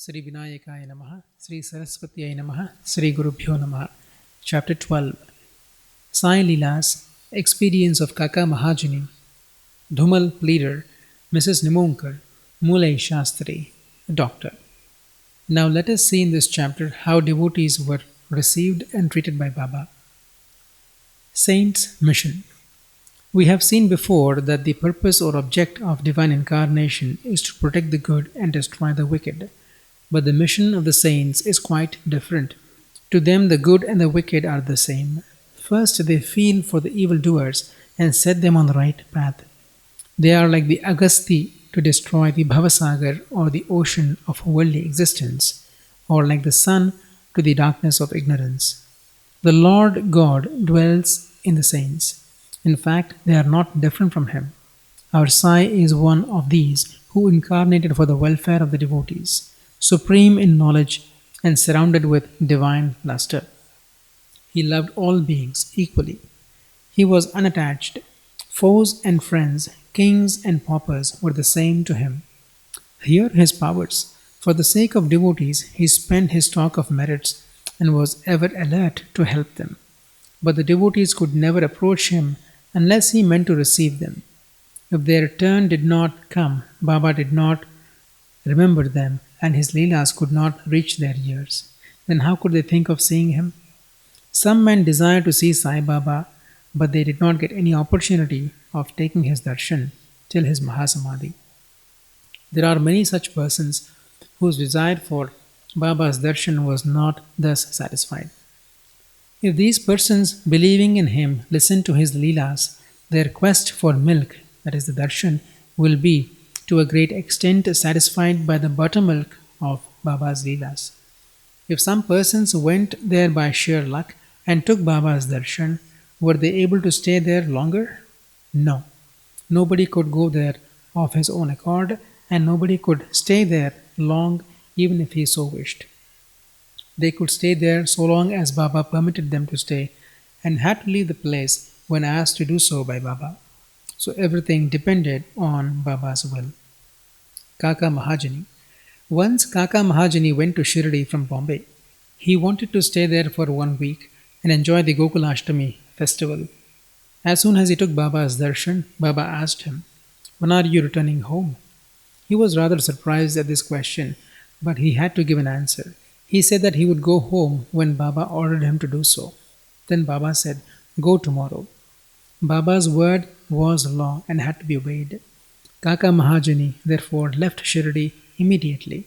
Sri Vinayakaya Namah, Sri Saraswatyaya Namah, Sri Gurubhyoh Namah. Chapter 12. Sai Leelas, Experience of Kaka Mahajani, Dhumal Pleader, Mrs. Nimunkar, Mulai Shastri, Doctor. Now let us see in this chapter how devotees were received and treated by Baba. Saints' Mission. We have seen before that the purpose or object of divine incarnation is to protect the good and destroy the wicked. But the mission of the saints is quite different. To them the good and the wicked are the same. First they feel for the evildoers and set them on the right path. They are like the Agasti to destroy the Bhavasagar or the ocean of worldly existence, or like the sun to the darkness of ignorance. The Lord God dwells in the saints. In fact, they are not different from Him. Our Sai is one of these who incarnated for the welfare of the devotees, supreme in knowledge and surrounded with divine luster. He loved all beings equally. He was unattached. Foes and friends, kings and paupers were the same to him. Here his powers. For the sake of devotees, he spent his stock of merits and was ever alert to help them. But the devotees could never approach him unless he meant to receive them. If their turn did not come, Baba did not remember them and his Leelas could not reach their ears. Then how could they think of seeing him? Some men desired to see Sai Baba, but they did not get any opportunity of taking his darshan till his Mahasamadhi. There are many such persons whose desire for Baba's darshan was not thus satisfied. If these persons, believing in him, listen to his Leelas, their quest for milk, that is the darshan, will be to a great extent satisfied by the buttermilk of Baba's Leelas. If some persons went there by sheer luck and took Baba's darshan, were they able to stay there longer? No. Nobody could go there of his own accord, and nobody could stay there long even if he so wished. They could stay there so long as Baba permitted them to stay, and had to leave the place when asked to do so by Baba. So everything depended on Baba's will. Kaka Mahajani. Once Kaka Mahajani went to Shirdi from Bombay. He wanted to stay there for 1 week and enjoy the Gokulashtami festival. As soon as he took Baba's darshan, Baba asked him, "When are you returning home?" He was rather surprised at this question, but he had to give an answer. He said that he would go home when Baba ordered him to do so. Then Baba said, "Go tomorrow." Baba's word was law and had to be obeyed. Kaka Mahajani therefore left Shirdi immediately.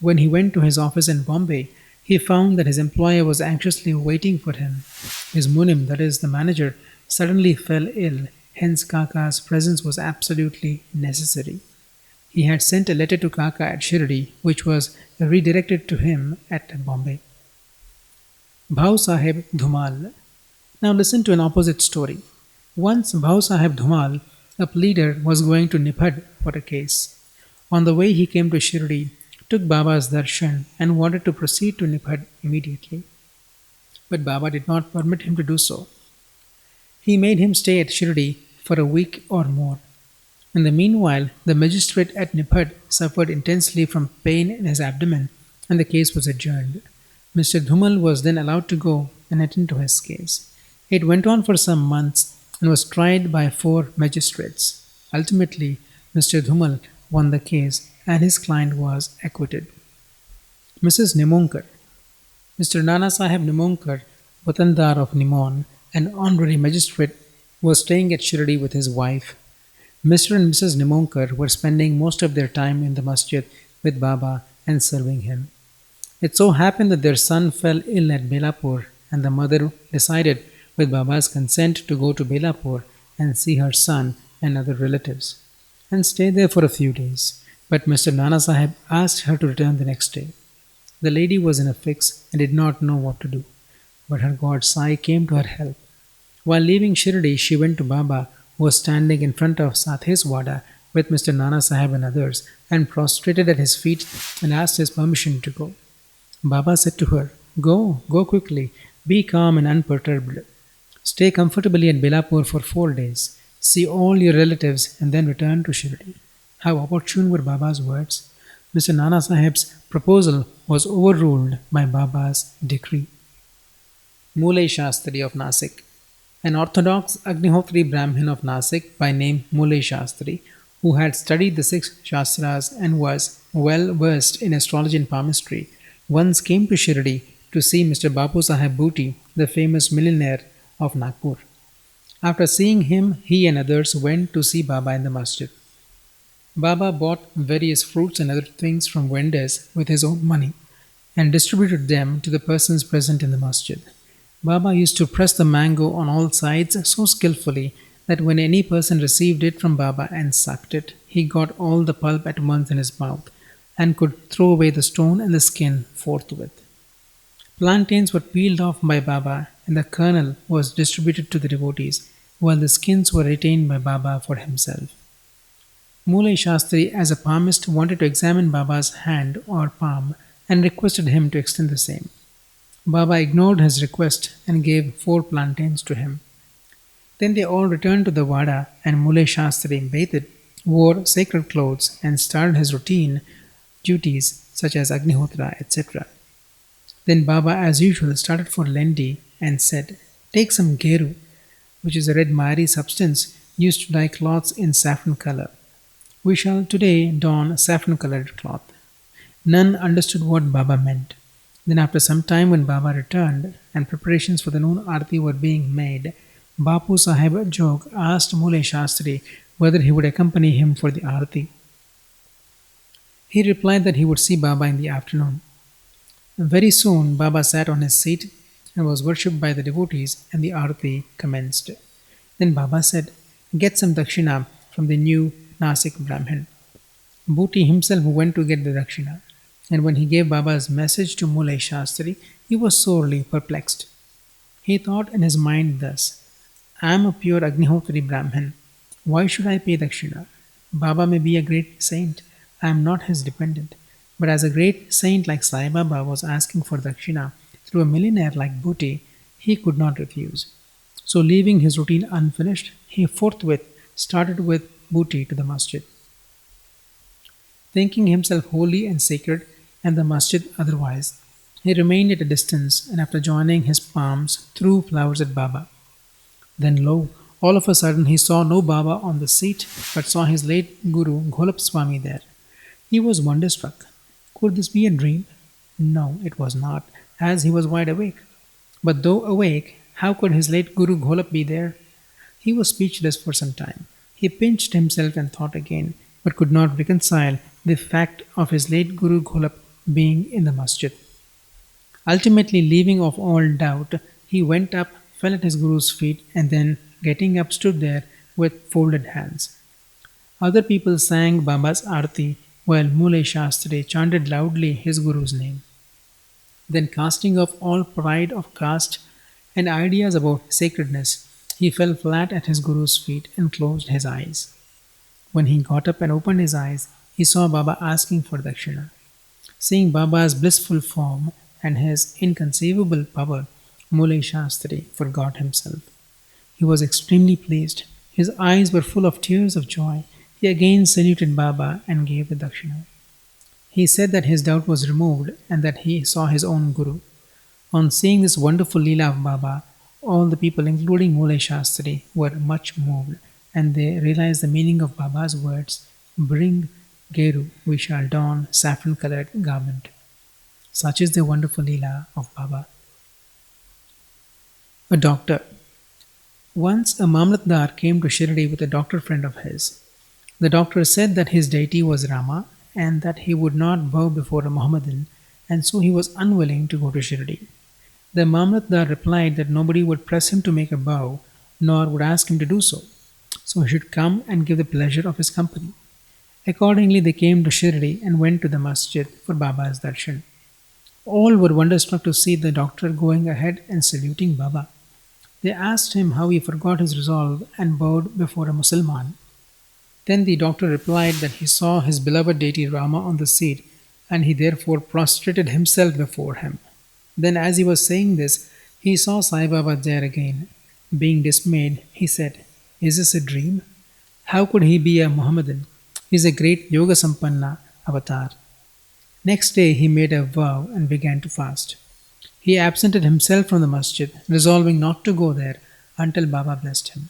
When he went to his office in Bombay, he found that his employer was anxiously waiting for him. His munim, that is the manager, suddenly fell ill, hence Kaka's presence was absolutely necessary. He had sent a letter to Kaka at Shirdi, which was redirected to him at Bombay. Bhau Sahib Dhumal. Now listen to an opposite story. Once Bhau Sahib Dhumal, a pleader, was going to Niphad for a case. On the way he came to Shirdi, took Baba's darshan and wanted to proceed to Niphad immediately. But Baba did not permit him to do so. He made him stay at Shirdi for a week or more. In the meanwhile, the magistrate at Niphad suffered intensely from pain in his abdomen and the case was adjourned. Mr. Dhumal was then allowed to go and attend to his case. It went on for some months and was tried by 4 magistrates. Ultimately, Mr. Dhumal won the case and his client was acquitted. Mrs. Nimunkar. Mr. Nana Sahib Nimunkar, Watandar of Nimon, an honorary magistrate, was staying at Shirdi with his wife. Mr. and Mrs. Nimunkar were spending most of their time in the masjid with Baba and serving him. It so happened that their son fell ill at Belapur, and the mother decided, with Baba's consent, to go to Belapur and see her son and other relatives, and stay there for a few days. But Mr. Nana Sahib asked her to return the next day. The lady was in a fix and did not know what to do, but her god Sai came to her help. While leaving Shirdi, she went to Baba, who was standing in front of Sathes Wada with Mr. Nana Sahib and others, and prostrated at his feet and asked his permission to go. Baba said to her, go quickly, be calm and unperturbed. Stay comfortably at Belapur for 4 days. See all your relatives and then return to Shirdi." How opportune were Baba's words. Mr. Nana Sahib's proposal was overruled by Baba's decree. Muley Shastri of Nasik. An orthodox Agnihotri Brahmin of Nasik by name Muley Shastri, who had studied the six Shastras and was well versed in astrology and palmistry, once came to Shirdi to see Mr. Bapu Sahib Booty, the famous millionaire of Nagpur. After seeing him, he and others went to see Baba in the masjid. Baba bought various fruits and other things from vendors with his own money and distributed them to the persons present in the masjid. Baba used to press the mango on all sides so skillfully that when any person received it from Baba and sucked it, he got all the pulp at once in his mouth and could throw away the stone and the skin forthwith. Plantains were peeled off by Baba and the kernel was distributed to the devotees, while the skins were retained by Baba for himself. Muley Shastri, as a palmist, wanted to examine Baba's hand or palm and requested him to extend the same. Baba ignored his request and gave 4 plantains to him. Then they all returned to the Vada and Muley Shastri bathed, wore sacred clothes, and started his routine duties such as Agnihotra, etc. Then Baba, as usual, started for Lendi and said, "Take some geru, which is a red miry substance used to dye cloths in saffron color. We shall today don saffron colored cloth." None understood what Baba meant. Then, after some time, when Baba returned and preparations for the noon arti were being made, Bapu Sahib Jog asked Muley Shastri whether he would accompany him for the arti. He replied that he would see Baba in the afternoon. Very soon, Baba sat on his seat and was worshipped by the devotees, and the arti commenced. Then Baba said, "Get some dakshina from the new Nasik Brahmin." Booty himself went to get the dakshina, and when he gave Baba's message to Muley Shastri, he was sorely perplexed. He thought in his mind thus, "I am a pure Agnihotri Brahmin. Why should I pay dakshina? Baba may be a great saint. I am not his dependent. But as a great saint like Sai Baba was asking for dakshina through a millionaire like Booty, he could not refuse." So, leaving his routine unfinished, he forthwith started with Booty to the masjid. Thinking himself holy and sacred, and the masjid otherwise, he remained at a distance, and after joining his palms, threw flowers at Baba. Then lo, all of a sudden he saw no Baba on the seat, but saw his late Guru Gholap Swami there. He was wonderstruck. Could this be a dream? No, it was not, as he was wide awake. But though awake, how could his late Guru Gholap be there? He was speechless for some time. He pinched himself and thought again, but could not reconcile the fact of his late Guru Gholap being in the masjid. Ultimately, leaving off all doubt, he went up, fell at his Guru's feet, and then, getting up, stood there with folded hands. Other people sang Baba's arti, while Muley Shastri chanted loudly his Guru's name. Then, casting off all pride of caste and ideas about sacredness, he fell flat at his Guru's feet and closed his eyes. When he got up and opened his eyes, he saw Baba asking for dakshina. Seeing Baba's blissful form and his inconceivable power, Muley Shastri forgot himself. He was extremely pleased. His eyes were full of tears of joy. He again saluted Baba and gave the dakshina. He said that his doubt was removed and that he saw his own Guru. On seeing this wonderful Leela of Baba, all the people, including Muley Shastri, were much moved, and they realized the meaning of Baba's words, "Bring Geru, we shall don saffron-colored garment." Such is the wonderful Leela of Baba. A doctor. Once a Mamlatdar came to Shirdi with a doctor friend of his. The doctor said that his deity was Rama and that he would not bow before a Mohammedan, and so he was unwilling to go to Shirdi. The Mamlatdar replied that nobody would press him to make a bow, nor would ask him to do so. So he should come and give the pleasure of his company. Accordingly, they came to Shirdi and went to the masjid for Baba's darshan. All were wonderstruck to see the doctor going ahead and saluting Baba. They asked him how he forgot his resolve and bowed before a Mussulman. Then the doctor replied that he saw his beloved deity Rama on the seat, and he therefore prostrated himself before him. Then, as he was saying this, he saw Sai Baba there again. Being dismayed, he said, "Is this a dream? How could he be a Mohammedan? He is a great Yoga Sampanna avatar." Next day he made a vow and began to fast. He absented himself from the masjid, resolving not to go there until Baba blessed him.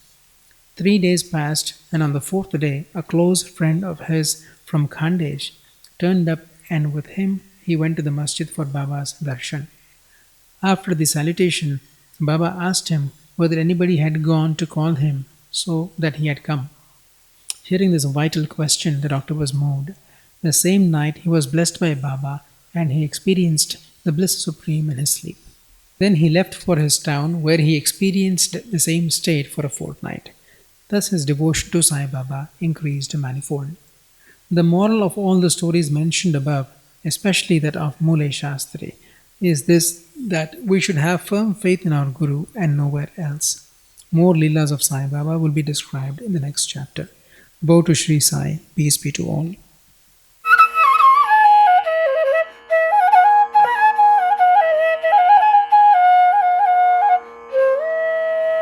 3 days passed, and on the fourth day, a close friend of his from Khandesh turned up, and with him he went to the masjid for Baba's darshan. After the salutation, Baba asked him whether anybody had gone to call him so that he had come. Hearing this vital question, the doctor was moved. The same night he was blessed by Baba and he experienced the bliss supreme in his sleep. Then he left for his town where he experienced the same state for a fortnight. Thus his devotion to Sai Baba increased manifold. The moral of all the stories mentioned above, especially that of Mule Shastri, is this, that we should have firm faith in our Guru and nowhere else. More Leelas of Sai Baba will be described in the next chapter. Bow to Sri Sai, peace be to all.